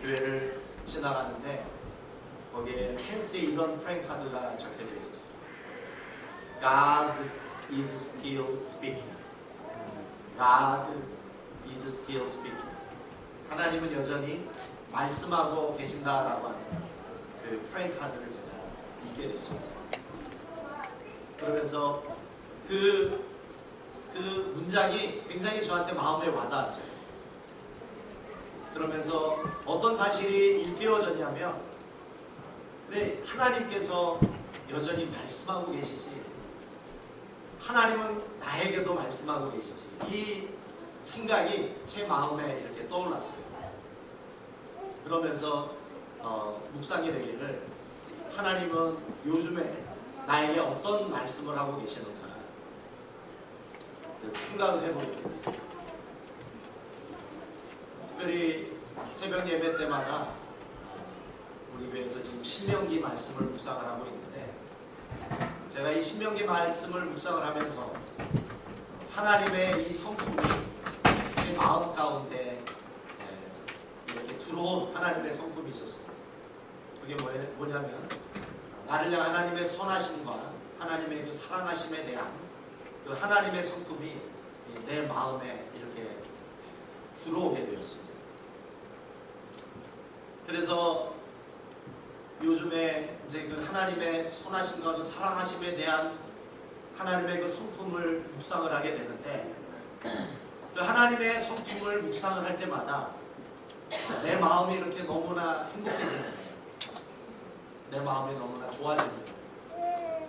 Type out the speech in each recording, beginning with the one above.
교회를 지나가는데 거기에 헨스에 이런 프랭카드가 적혀져 있었어요. God is still speaking. God is still speaking. 하나님은 여전히 말씀하고 계신다라고 하는 그 프랭카드를 제가 읽게 됐습니다. 그러면서 그 문장이 굉장히 저한테 마음에 와닿았어요. 그러면서 어떤 사실이 일깨워졌냐면, 네, 하나님께서 여전히 말씀하고 계시지, 하나님은 나에게도 말씀하고 계시지, 이 생각이 제 마음에 이렇게 떠올랐어요. 그러면서 묵상이 되기를, 하나님은 요즘에 나에게 어떤 말씀을 하고 계시는가 생각을 해보게 됐어요. 특별히 새벽 예배 때마다 우리 교회에서 지금 신명기 말씀을 묵상을 하고 있는데, 제가 이 신명기 말씀을 묵상을 하면서 하나님의 이 성품이 제 마음 가운데 이렇게 들어온 하나님의 성품이 있었어요. 그게 뭐냐면, 나를 향한 하나님의 선하심과 하나님의 그 사랑하심에 대한 그 하나님의 성품이 내 마음에 이렇게 들어오게 되었습니다. 그래서 요즘에 이제 그 하나님의 선하심과 그 사랑하심에 대한 하나님의 그 성품을 묵상을 하게 되는데, 그 하나님의 성품을 묵상을 할 때마다 내 마음이 이렇게 너무나 행복해지는 거예요. 내 마음이 너무나 좋아지는 거예요.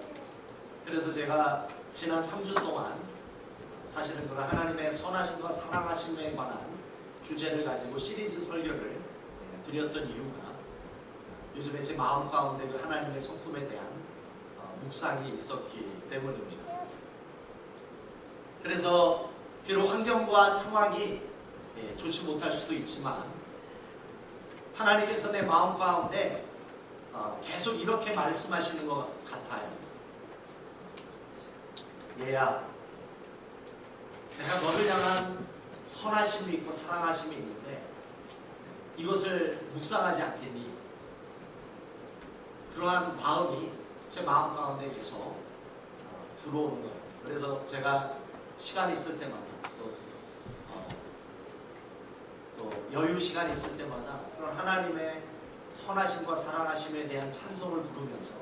그래서 제가 지난 3주 동안 사실은 그런 하나님의 선하심과 사랑하심에 관한 주제를 가지고 시리즈 설교를 드렸던 이유가, 요즘에 제 마음 가운데 그 하나님의 성품에 대한 묵상이 있었기 때문입니다. 그래서 비록 환경과 상황이 좋지 못할 수도 있지만, 하나님께서 내 마음 가운데 계속 이렇게 말씀하시는 것 같아요. 얘야, 내가 너를 향한 선하심이 있고 사랑하심이 있는데 이것을 묵상하지 않겠니? 그러한 마음이 제 마음 가운데 계속 들어오는 거예요. 그래서 제가 시간이 있을 때마다 또 여유 시간이 있을 때마다 그런 하나님의 선하심과 사랑하심에 대한 찬송을 부르면서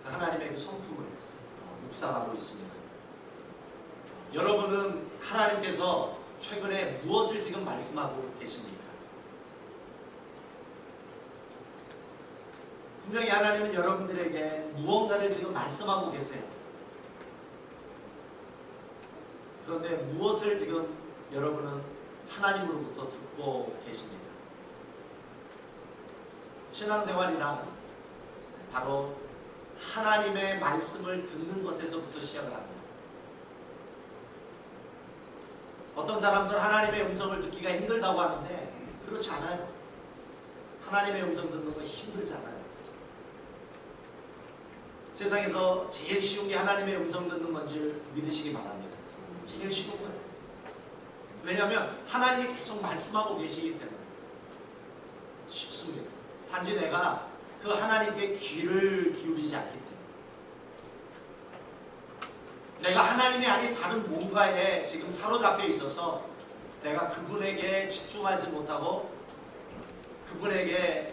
그 하나님의 그 성품을 묵상하고 있습니다. 여러분은 하나님께서 최근에 무엇을 지금 말씀하고 계십니까? 분명히 하나님은 여러분들에게 무언가를 지금 말씀하고 계세요. 그런데 무엇을 지금 여러분은 하나님으로부터 듣고 계십니까? 신앙생활이란 바로 하나님의 말씀을 듣는 것에서부터 시작을 합니다. 어떤 사람들은 하나님의 음성을 듣기가 힘들다고 하는데 그렇지 않아요. 하나님의 음성 듣는 거 힘들잖아요. 세상에서 제일 쉬운 게 하나님의 음성 듣는 건지 믿으시기 바랍니다. 제일 쉬운 거예요. 왜냐하면 하나님이 계속 말씀하고 계시기 때문에 쉽습니다. 단지 내가 그 하나님께 귀를 기울이지 않기 때문에, 내가 하나님이 아닌 다른 뭔가에 지금 사로잡혀 있어서 내가 그분에게 집중하지 못하고 그분에게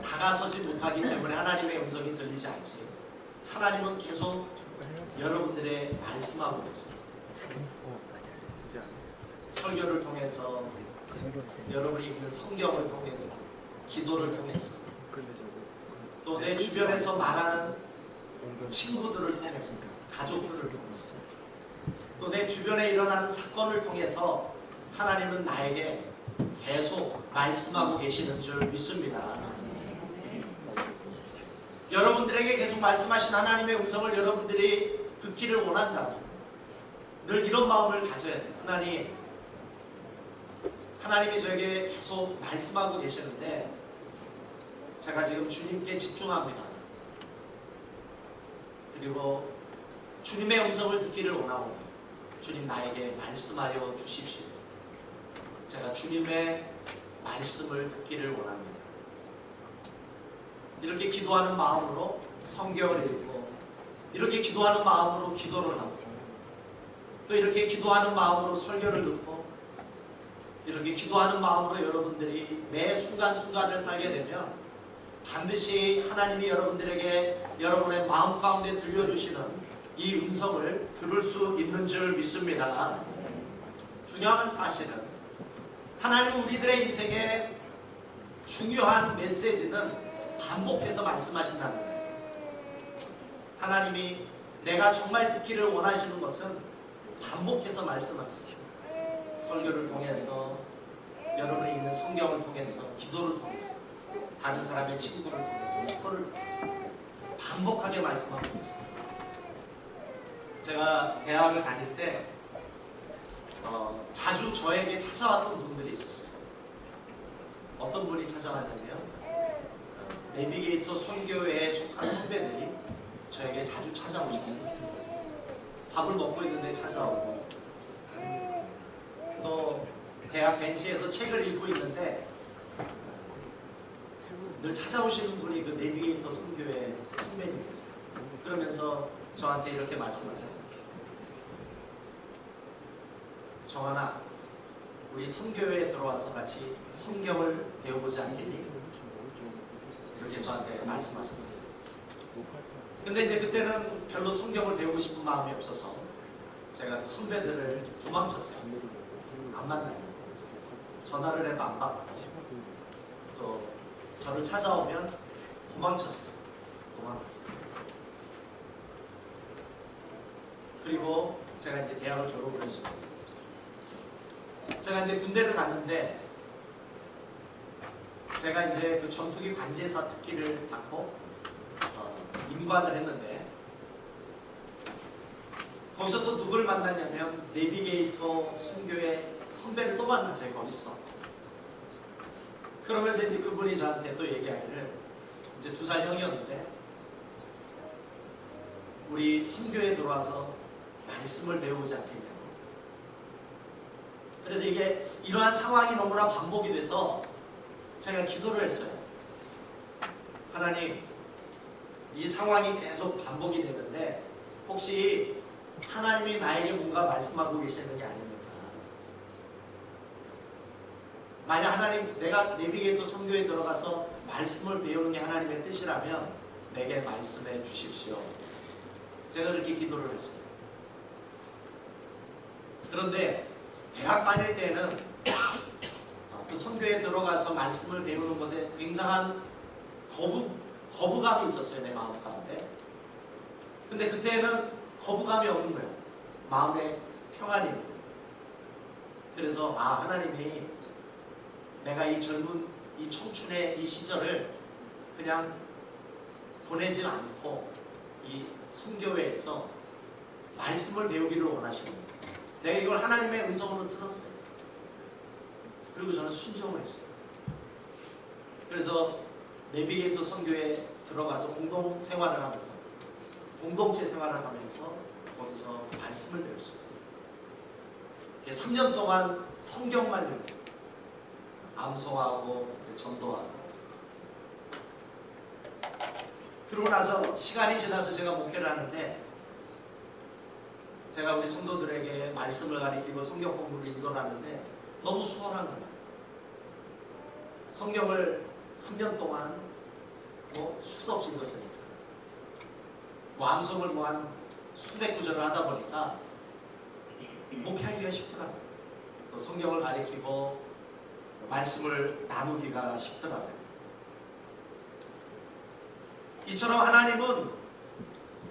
다가서지 못하기 때문에 하나님의 음성이 들리지 않지, 하나님은 계속 여러분들의 말씀하고 계세요. 설교를 통해서, 여러분이 읽는 성경을 통해서, 기도를 통해서, 또 내 주변에서 말하는 친구들을 통해서, 가족들을 통해서, 또 내 주변에 일어나는 사건을 통해서 하나님은 나에게 계속 말씀하고 계시는 줄 믿습니다. 여러분들에게 계속 말씀하신 하나님의 음성을 여러분들이 듣기를 원한다면 늘 이런 마음을 가져야 돼요. 하나님이 저에게 계속 말씀하고 계시는데 제가 지금 주님께 집중합니다. 그리고 주님의 음성을 듣기를 원하고, 주님 나에게 말씀하여 주십시오. 제가 주님의 말씀을 듣기를 원합니다. 이렇게 기도하는 마음으로 성경을 읽고, 이렇게 기도하는 마음으로 기도를 하고, 또 이렇게 기도하는 마음으로 설교를 듣고, 이렇게 기도하는 마음으로 여러분들이 매 순간순간을 살게 되면 반드시 하나님이 여러분들에게 여러분의 마음 가운데 들려주시는 이 음성을 들을 수 있는 줄 믿습니다. 중요한 사실은 하나님은 우리들의 인생에 중요한 메시지는 반복해서 말씀하신다는 거예요. 하나님이 내가 정말 듣기를 원하시는 것은 반복해서 말씀하세요. 설교를 통해서, 여러분이 읽는 성경을 통해서, 기도를 통해서, 다른 사람의 친구를 통해서, 사건을 통해서 반복하게 말씀하고 있어요. 제가 대학을 다닐 때 자주 저에게 찾아왔던 분들이 있었어요. 어떤 분이 찾아왔냐면 내비게이터 선교회에 속한 선배들이 저에게 자주 찾아오고, 밥을 먹고 있는데 찾아오고, 또 대학 벤치에서 책을 읽고 있는데 늘 찾아오시는 분이 그 내비게이터 선교회 선배님이세요. 그러면서 저한테 이렇게 말씀하세요. 정하나, 우리 선교회에 들어와서 같이 성경을 배워보지 않겠니? 이렇게 저한테 말씀하셨어요. 근데 이제 그때는 별로 성경을 배우고 싶은 마음이 없어서 제가 그 선배들을 도망쳤어요. 안 만나요. 전화를 해도 안 받고, 또 저를 찾아오면 도망쳤어요. 그리고 제가 이제 대학을 졸업을 했습니다. 제가 이제 군대를 갔는데, 제가 이제 그 전투기 관제사 특기를 받고 임관을 했는데, 거기서 또 누구를 만났냐면 내비게이터 선교회 선배를 또 만났어요. 거기서. 그러면서 이제 그분이 저한테 또 얘기하기를, 이제 2살 형이었는데, 우리 선교에 들어와서 말씀을 배우지 않겠냐고. 그래서 이게 이러한 상황이 너무나 반복이 돼서 제가 기도를 했어요. 하나님, 이 상황이 계속 반복이 되는데 혹시 하나님이 나에게 뭔가 말씀하고 계시는 게 아닙니까? 만약 하나님, 내가 내비게이터 선교에 들어가서 말씀을 배우는 게 하나님의 뜻이라면 내게 말씀해 주십시오. 제가 그렇게 기도를 했어요. 그런데 대학 다닐 때는 그 선교에 들어가서 말씀을 배우는 것에 굉장한 거부감이 있었어요. 내 마음 가운데. 근데 그때는 거부감이 없는 거예요. 마음에 평안이. 그래서 하나님이 내가 이 젊은, 이 청춘의 이 시절을 그냥 보내지 않고 이 선교회에서 말씀을 배우기를 원하시는 거예요. 내가 이걸 하나님의 음성으로 들었어요. 그리고 저는 순종을 했어요. 그래서 내비게이터 선교에 들어가서 공동 생활을 하면서, 공동체 생활을 하면서 거기서 말씀을 배웠어요. 3년 동안 성경만 읽었어요. 암송하고 전도하고. 그러고 나서 시간이 지나서 제가 목회를 하는데, 제가 우리 성도들에게 말씀을 가리키고 성경 공부를 인도하는데 너무 수월한 거예요. 성경을 3년 동안 수도 없이 읽었으니까, 암송을 한 수백 구절을 하다 보니까 목회하기가 쉽더라고요. 또 성경을 가리키고 말씀을 나누기가 쉽더라고요. 이처럼 하나님은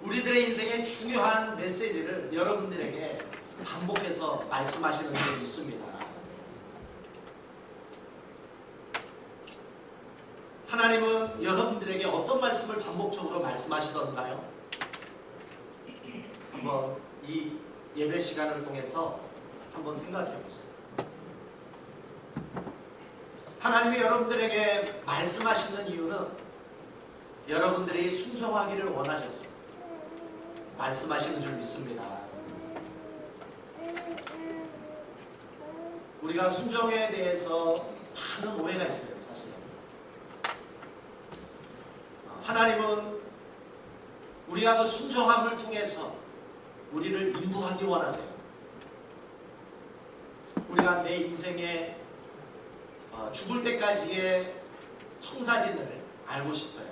우리들의 인생의 중요한 메시지를 여러분들에게 반복해서 말씀하시는 줄 믿습니다. 하나님은 여러분들에게 어떤 말씀을 반복적으로 말씀하시던가요? 한번 이 예배 시간을 통해서 한번 생각해 보세요. 하나님이 여러분들에게 말씀하시는 이유는 여러분들이 순종하기를 원하셨어요. 말씀하시는 줄 믿습니다. 우리가 순종에 대해서 많은 오해가 있어요, 사실. 하나님은 우리가 그 순종함을 통해서 우리를 인도하기 원하세요. 우리가 내 인생에 죽을 때까지의 청사진을 알고 싶어요.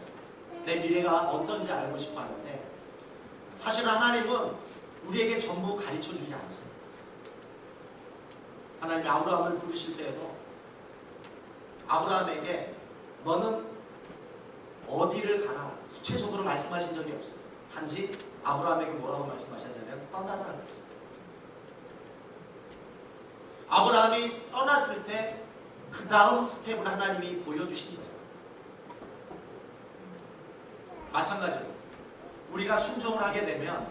내 미래가 어떤지 알고 싶어 하는데, 사실 하나님은 우리에게 전부 가르쳐 주지 않으세요. 하나님이 아브라함을 부르실 때에도 아브라함에게 너는 어디를 가라 구체적으로 말씀하신 적이 없어요. 단지 아브라함에게 뭐라고 말씀하셨냐면 떠나라 그랬어요. 아브라함이 떠났을 때 그 다음 스텝을 하나님이 보여주신 거예요. 마찬가지로 우리가 순종을 하게 되면,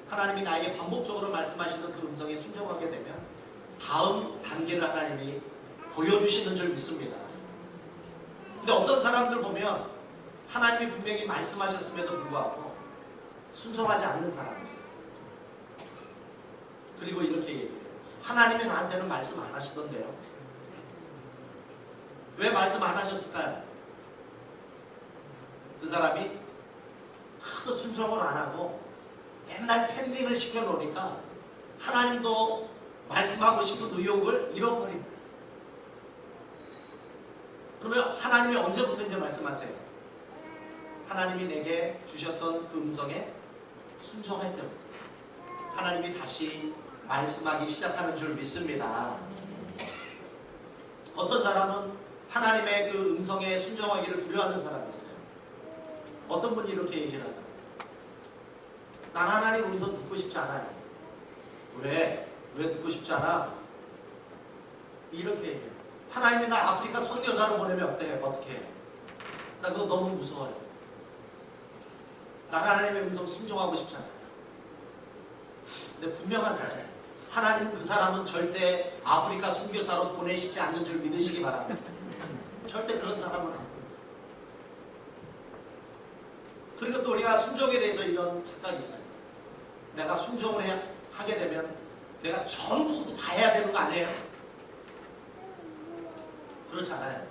하나님이 나에게 반복적으로 말씀하시는 그 음성에 순종하게 되면 다음 단계를 하나님이 보여주시는 줄 믿습니다. 근데 어떤 사람들 보면 하나님이 분명히 말씀하셨음에도 불구하고 순종하지 않는 사람이 있어요. 그리고 이렇게 얘기해요. 하나님이 나한테는 말씀 안 하시던데요. 왜 말씀 안 하셨을까요? 그 사람이 하도 순종을 안 하고 맨날 pending을 시켜놓으니까 하나님도 말씀하고 싶은 의욕을 잃어버립니다. 그러면 하나님이 언제부터 이제 말씀하세요? 하나님이 내게 주셨던 그 음성에 순종할 때부터 하나님이 다시 말씀하기 시작하는 줄 믿습니다. 어떤 사람은 하나님의 그 음성에 순종하기를 두려워하는 사람이 있어요. 어떤 분이 이렇게 얘기를 하죠. 난 하나님 음성 듣고 싶지 않아요. 왜 듣고 싶지 않아? 이렇게 얘기해요. 하나님이 날 아프리카 선교사로 보내면 어떻게 해요? 나 그거 너무 무서워요. 난 하나님의 음성 순종하고 싶지 않아요. 근데 분명한 사실, 하나님은 그 사람은 절대 아프리카 선교사로 보내시지 않는 줄 믿으시기 바랍니다. 절대 그런 사람은 아니에요. 그리고 또 우리가 순종에 대해서 이런 착각이 있어요. 내가 순종을 하게 되면 내가 전부 다 해야 되는 거 아니에요? 그렇지 않아요.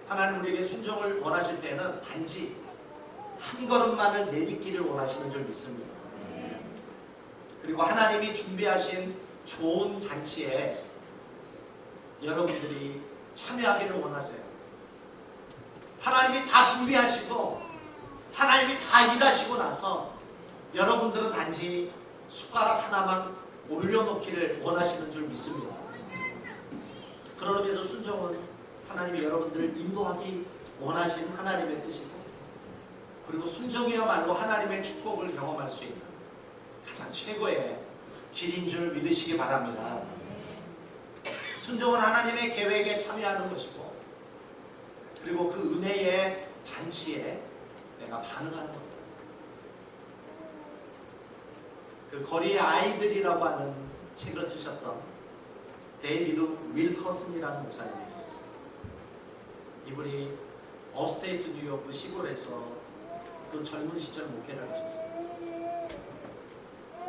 하나님 우리에게 순종을 원하실 때는 단지 한 걸음만을 내딛기를 원하시는 줄 믿습니다. 그리고 하나님이 준비하신 좋은 잔치에 여러분들이 참여하기를 원하세요. 하나님이 다 준비하시고 하나님이 다 일하시고 나서 여러분들은 단지 숟가락 하나만 올려놓기를 원하시는 줄 믿습니다. 그런 의미에서 순종은 하나님이 여러분들을 인도하기 원하신 하나님의 뜻이고, 그리고 순종이야말로 하나님의 축복을 경험할 수 있는 가장 최고의 길인 줄 믿으시기 바랍니다. 순종은 하나님의 계획에 참여하는 것이고, 그리고 그 은혜의 잔치에 내가 반응하는 겁니다. 그 거리의 아이들이라고 하는 책을 쓰셨던 데이비드 윌커슨이라는 목사님이 계셨어요. 이분이 업스테이트 뉴욕 시골에서 그 젊은 시절 목회를 하셨어요.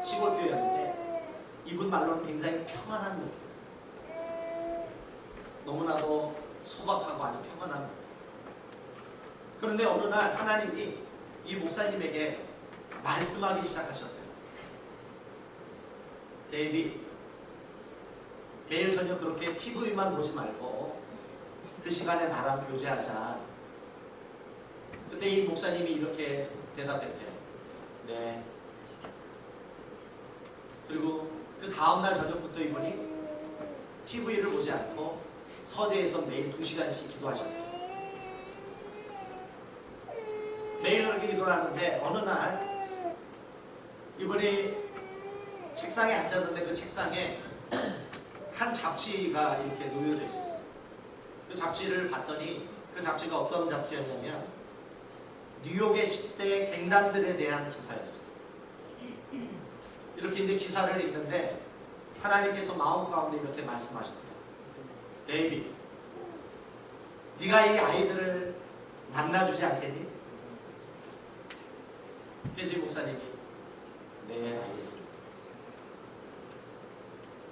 시골 교회였는데 이분 말로는 굉장히 평안한 느낌, 너무나도 소박하고 아주 평안한 느낌. 그런데 어느 날 하나님이 이 목사님에게 말씀하기 시작하셨대요. 데이비, 매일 저녁 그렇게 TV만 보지 말고 그 시간에 나랑 교제하자. 그때 이 목사님이 이렇게 대답했대요. 네. 그리고 그 다음날 저녁부터 이분이 TV를 보지 않고 서재에서 매일 2시간씩 기도하셨대요. 매일 그렇게 기도를 하는데 어느 날 이분이 책상에 앉았는데 그 책상에 한 잡지가 이렇게 놓여져 있었어요. 그 잡지를 봤더니 그 잡지가 어떤 잡지였냐면 뉴욕의 10대 갱단들에 대한 기사였어요. 이렇게 이제 기사를 읽는데 하나님께서 마음 가운데 이렇게 말씀하셨대요. 데이비, 네가 이 아이들을 만나주지 않겠니? 그래서 이 목사님이 네, 알겠습니다.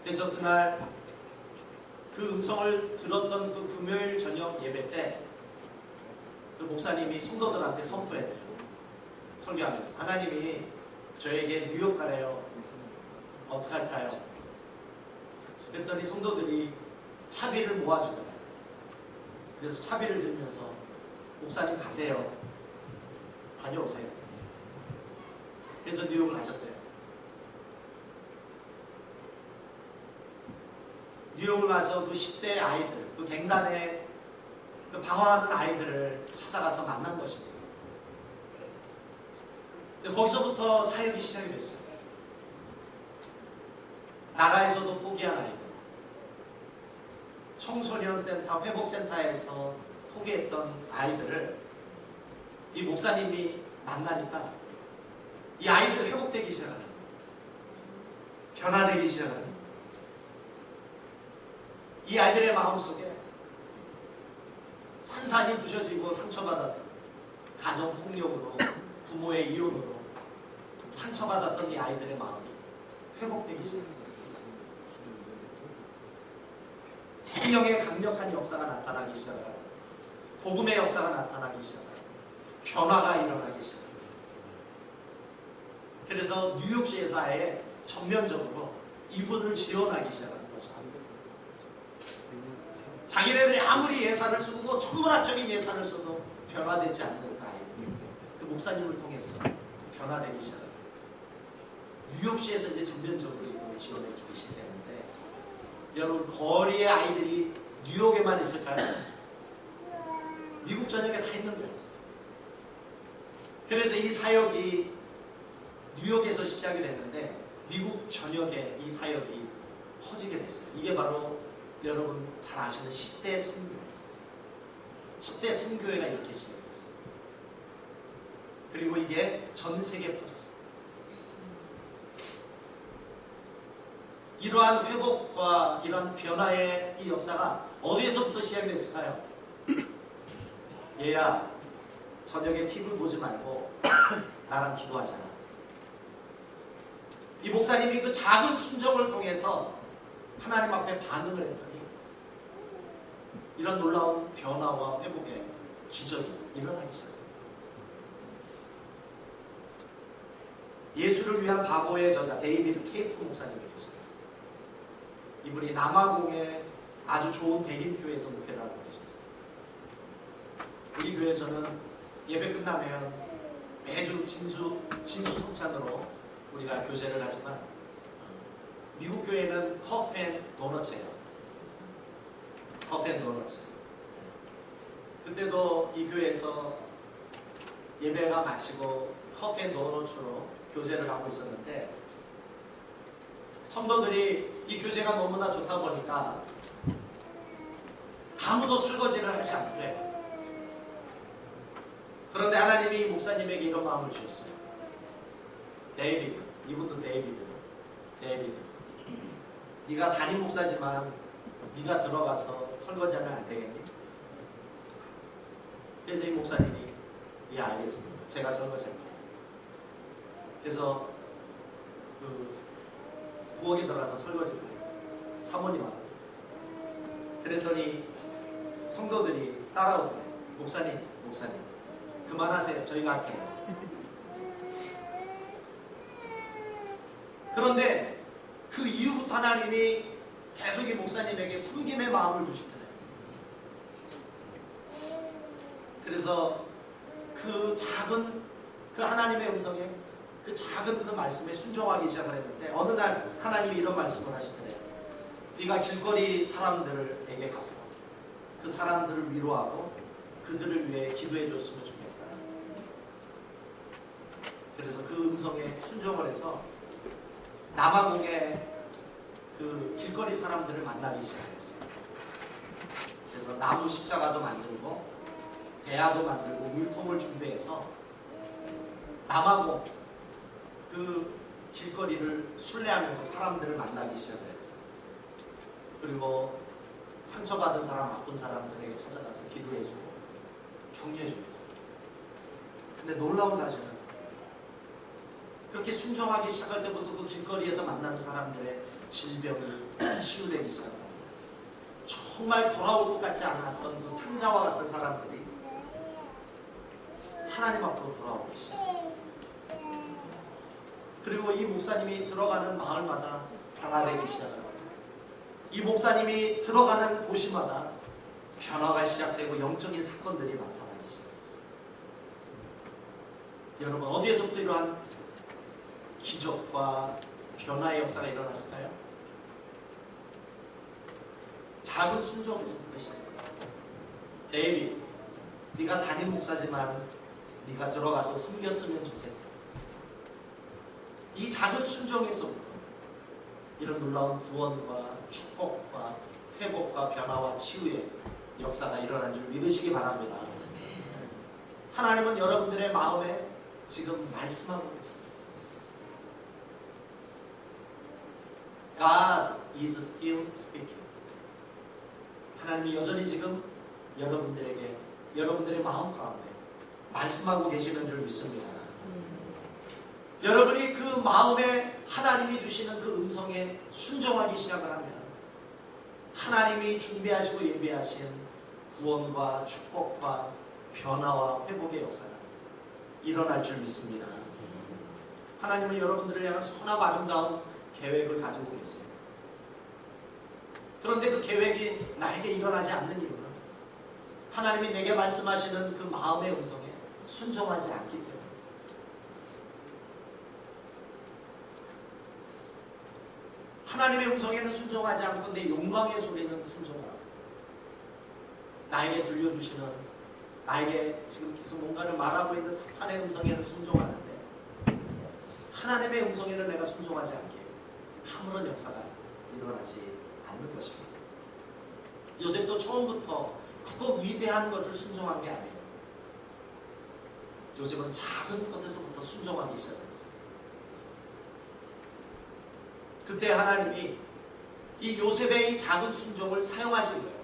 그래서 그날 그 음성을 들었던 그 금요일 저녁 예배 때 그 목사님이 성도들한테 선포했대요. 설교하면서 하나님이 저에게 뉴욕 가래요. 어떡할까요? 그랬더니 성도들이 차비를 모아주더라고요. 그래서 차비를 들면서 목사님 가세요. 다녀오세요. 그래서 뉴욕을 가셨대요. 뉴욕을 가서 그 10대 아이들, 그 갱단의 그 방황하는 아이들을 찾아가서 만난 것입니다. 근데 거기서부터 사역이 시작이 됐어요. 나라에서도 포기한 아이들, 청소년 센터, 회복센터에서 포기했던 아이들을 이 목사님이 만나니까 이 아이들이 회복되기 시작하는, 변화되기 시작하는, 이 아이들의 마음속에 산산이 부셔지고 상처받았던 가정폭력으로, 부모의 이혼으로 상처받았던 이 아이들의 마음이 회복되기 시작합니다. 성령의 강력한 역사가 나타나기 시작하고 복음의 역사가 나타나기 시작하고 변화가 일어나기 시작했어요. 그래서 뉴욕시에서 아예 전면적으로 이분을 지원하기 시작하는 거죠. 자기네들이 아무리 예산을 쓰고 천문학적인 예산을 써도 변화되지 않는 그 아이들, 그 목사님을 통해서 변화되기 시작합니다. 뉴욕시에서 이제 전면적으로 이분을 지원해 주기 시작했는데, 여러분 거리의 아이들이 뉴욕에만 있을까요? 미국 전역에 다 있는 거예요. 그래서 이 사역이 뉴욕에서 시작이 됐는데 미국 전역에 이 사역이 퍼지게 됐어요. 이게 바로 여러분 잘 아시는 10대 선교회. 10대 선교회가 이렇게 시작됐어요. 그리고 이게 전 세계에 퍼졌어요. 이러한 회복과 이러한 변화의 이 역사가 어디에서부터 시작이 됐을까요? 얘야, 저녁에 TV 보지 말고 나랑 기도하잖아. 이 목사님이 그 작은 순종을 통해서 하나님 앞에 반응을 했더니 이런 놀라운 변화와 회복의 기적이 일어나기 시작합니다. 예수를 위한 바보의 저자 데이비드 케이프 목사님이 계십니다. 이분이 남아공의 아주 좋은 백인교회에서 목회를 하고 계셨어요. 우리 교회에서는 예배 끝나면 매주 진수성찬으로 우리가 교제를 하지만 미국 교회는 커피 앤 도너츠예요. 커피 앤 도너츠. 그때도 이 교회에서 예배가 마치고 커피 앤 도너츠로 교제를 하고 있었는데, 성도들이 이 교제가 너무나 좋다 보니까 아무도 설거지를 하지 않대. 그런데 하나님이 목사님에게 이런 마음을 주셨어요. 데이비드, 이분도 데이비드, 네가 담임 목사지만 네가 들어가서 설거지하면 안 되겠니? 그래서 이 목사님이 예 알겠습니다. 제가 설거지할게요. 그래서 그 부엌에 들어가서 설거지를 해요. 사모님하고. 그랬더니 성도들이 따라오더래요. 목사님 그만하세요. 저희가 할게요. 그런데 그 이후부터 하나님이 계속 이 목사님에게 섬김의 마음을 주시더래요. 그래서 그 작은 그 하나님의 음성에 그 작은 그 말씀에 순종하기 시작을 했는데, 어느 날 하나님이 이런 말씀을 하시더래요. 네가 길거리 사람들에게 가서 그 사람들을 위로하고 그들을 위해 기도해 줬으면 좋겠다. 그래서 그 음성에 순종을 해서 남아공의 그 길거리 사람들을 만나기 시작했어요. 그래서 나무 십자가도 만들고 대야도 만들고 물통을 준비해서 남아공 그 길거리를 순례하면서 사람들을 만나기 시작해요. 그리고 상처받은 사람, 아픈 사람들에게 찾아가서 기도해주고 격려해줍니다. 근데 놀라운 사실은 그렇게 순종하기 시작할 때부터 그 길거리에서 만나는 사람들의 질병이 치유되기 시작합니다. 정말 돌아올 것 같지 않았던 그 탕자와 같은 사람들이 하나님 앞으로 돌아오기 시작합니다. 그리고 이 목사님이 들어가는 마을마다 변화되기 시작합니다. 이 목사님이 들어가는 도시마다 변화가 시작되고 영적인 사건들이 나타나기 시작했어요. 여러분, 어디에서부터 이러한 기적과 변화의 역사가 일어났을까요? 작은 순종에서부터 시작했어요. 데이빗, 네가 담임 목사지만 네가 들어가서 섬겼으면 좋겠다. 이 작은 순종에서부터 이런 놀라운 구원과 축복과 회복과 변화와 치유의 역사가 일어난 줄 믿으시기 바랍니다. 하나님은 여러분들의 마음에 지금 말씀하고 계십니다. God is still speaking. 하나님이 여전히 지금 여러분들에게, 여러분들의 마음 가운데 말씀하고 계시는 줄 믿습니다. 여러분이 그 마음에 하나님이 주시는 그 음성에 순종하기 시작을 하면 하나님이 준비하시고 예비하신 구원과 축복과 변화와 회복의 역사가 일어날 줄 믿습니다. 하나님은 여러분들을 향한 선하고 아름다운 계획을 가지고 계세요. 그런데 그 계획이 나에게 일어나지 않는 이유는 하나님이 내게 말씀하시는 그 마음의 음성에 순종하지 않기 때문에. 하나님의 음성에는 순종하지 않고 내 욕망의 소리는 순종하고, 나에게 들려주시는, 나에게 지금 계속 뭔가를 말하고 있는 사탄의 음성에는 순종하는데 하나님의 음성에는 내가 순종하지 않게 아무런 역사가 일어나지 않는 것입니다. 요셉도 처음부터 크고 위대한 것을 순종한 게 아니에요. 요셉은 작은 것에서부터 순종하기 시작했어요. 그때 하나님이 이 요셉의 이 작은 순종을 사용하신 거예요.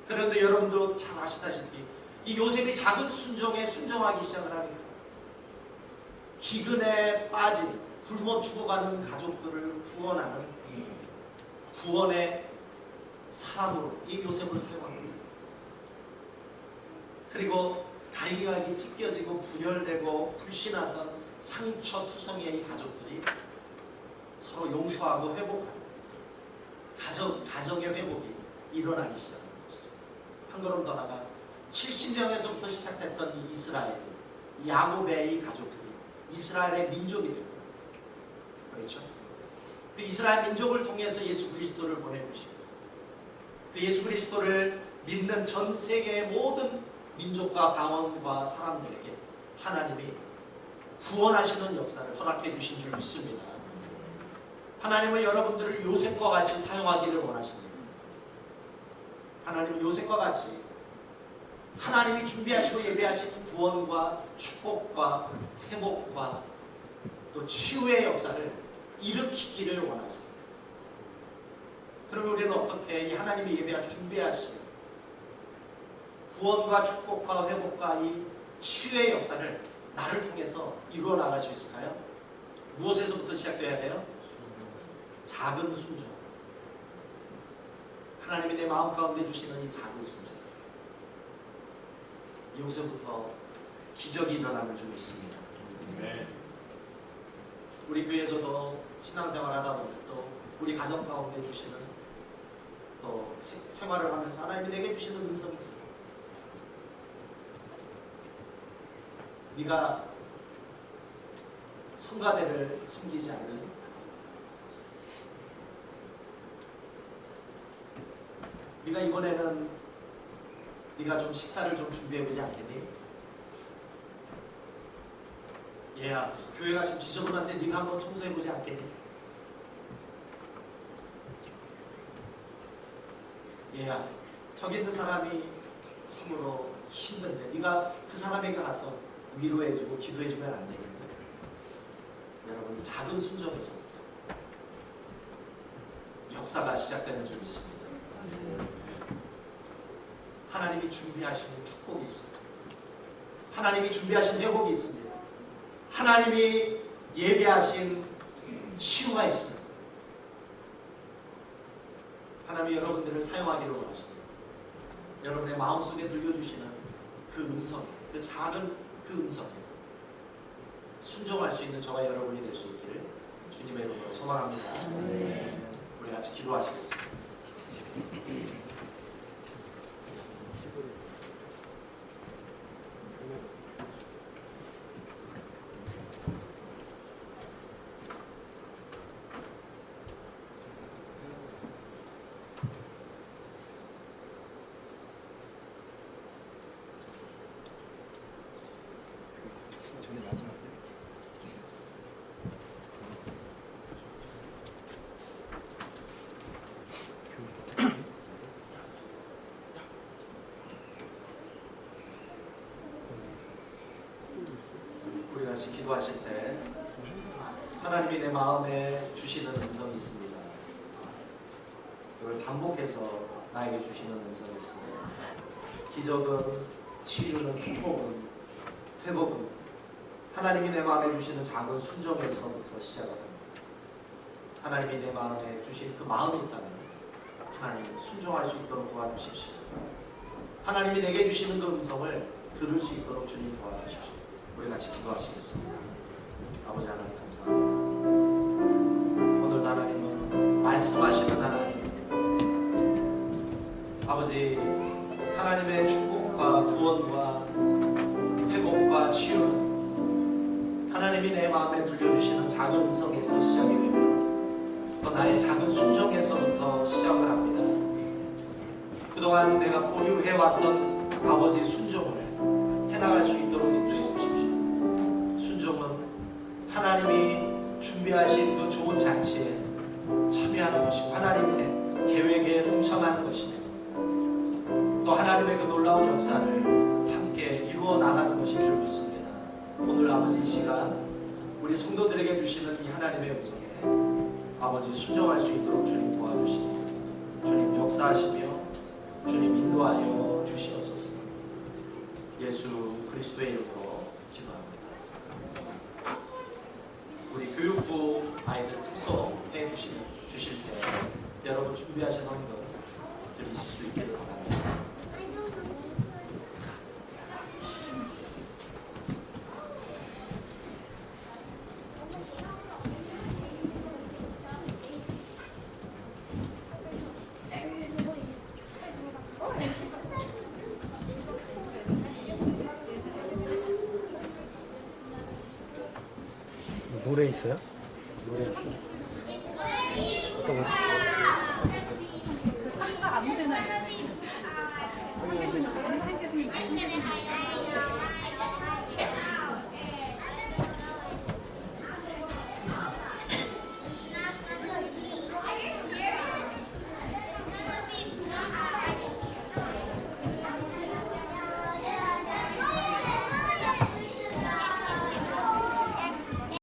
그런데 여러분도 잘 아시다시피 이 요셉이 작은 순종에 순종하기 시작을 하니까 기근에 빠진, 굶어 죽어가는 가족들을 구원하는 구원의 사람으로 이 요셉을 사용합니다. 그리고 갈기갈기 찢겨지고 분열되고 불신하던 상처투성이의 이 가족들이 서로 용서하고 회복하는 가정의 회복이 일어나기 시작합니다. 한 걸음 더 나가 70명에서부터 시작됐던 이 이스라엘, 야곱의 이 가족들이 이스라엘의 민족이 되고, 그렇죠? 그 이스라엘 민족을 통해서 예수 그리스도를 보내주시고, 그 예수 그리스도를 믿는 전 세계의 모든 민족과 방언과 사람들에게 하나님이 구원하시는 역사를 허락해 주신 줄 믿습니다. 하나님은 여러분들을 요셉과 같이 사용하기를 원하십니다. 하나님은 요셉과 같이 하나님이 준비하시고 예배하신 구원과 축복과 회복과 또 치유의 역사를 일으키기를 원하십니다. 그러면 우리는 어떻게 이 하나님이 예배하시고 준비하신 구원과 축복과 회복과 이 치유의 역사를 나를 통해서 이루어 나갈 수 있을까요? 무엇에서부터 시작돼야 돼요? 작은 순종. 하나님이 내 마음 가운데 주시는 이 작은 순종. 여기서부터 기적이 일어나는 줄 믿습니다. 우리 교회에서도 신앙생활 하다 보면 또 우리 가정 가운데 주시는 또 생활을 하면서 하나님이 내게 주시는 음성이 있어요. 네가 성가대를 섬기지 않는, 네가 이번에는 네가 좀 식사를 좀 준비해보지 않겠니? 얘야, 교회가 지금 지저분한데 네가 한번 청소해보지 않겠니? 얘야, 저기 있는 사람이 참으로 힘든데 네가 그 사람에게 가서 위로해주고 기도해주면 안 되겠니? 여러분, 작은 순종에서 역사가 시작되는 줄 믿습니다. 하나님이 준비하시는 축복이 있습니다. 하나님이 준비하신 회복이 있습니다. 하나님이 예비하신 치유가 있습니다. 하나님이 여러분들을 사용하기를 원하십니다. 여러분의 마음속에 들려주시는 그 음성, 그 작은 그 음성에 순종할 수 있는 저와 여러분이 될 수 있기를 주님의 이름으로 소망합니다. 우리 같이 기도하시겠습니다. 전에 마지막에 우리 같이 기도하실 때 하나님이 내 마음에 주시는 음성이 있습니다. 이걸 반복해서 나에게 주시는 음성이 있습니다. 기적은, 치유는, 축복은, 회복은 하나님이 내 마음에 주시는 작은 순종에서부터 시작합니다. 하나님이 내 마음에 주신 그 마음이 있다면 하나님 순종할 수 있도록 도와주십시오. 하나님이 내게 주시는 그 음성을 들을 수 있도록 주님 도와주십시오. 우리 같이 기도하시겠습니다. 아버지 하나님 감사합니다. 오늘 하나님은 말씀하시는 하나님, 아버지 하나님의 축복과 구원과 회복과 치유는 하나님이 내 마음에 들려주시는 작은 음성에서 시작이 됩니다. 또 나의 작은 순종에서부터 시작을 합니다. 그동안 내가 보류해왔던 아버지 순종을 해나갈 수 있도록 인도해 주십시오. 순종은 하나님이 준비하신 그 좋은 잔치에 참여하는 것이고 하나님의 계획에 동참하는 것이며 또 하나님의 그 놀라운 역사를 함께 이루어 나가는 것인 줄 믿습니다. 오늘 아버지 이 시간 우리 성도들에게 주시는 이 하나님의 음성에 아버지 순종할 수 있도록 주님 도와주시고 주님 역사하시며 주님 인도하여 주시옵소서. 예수 그리스도의 이름으로 기도합니다. 우리 교육부 아이들 특소해 주실 때 여러분 준비하신 헌금 드리실 수 있기를 바랍니다. 노래 있어요? 노래 있어요? 어떤 거? 상가 아무 데나 있는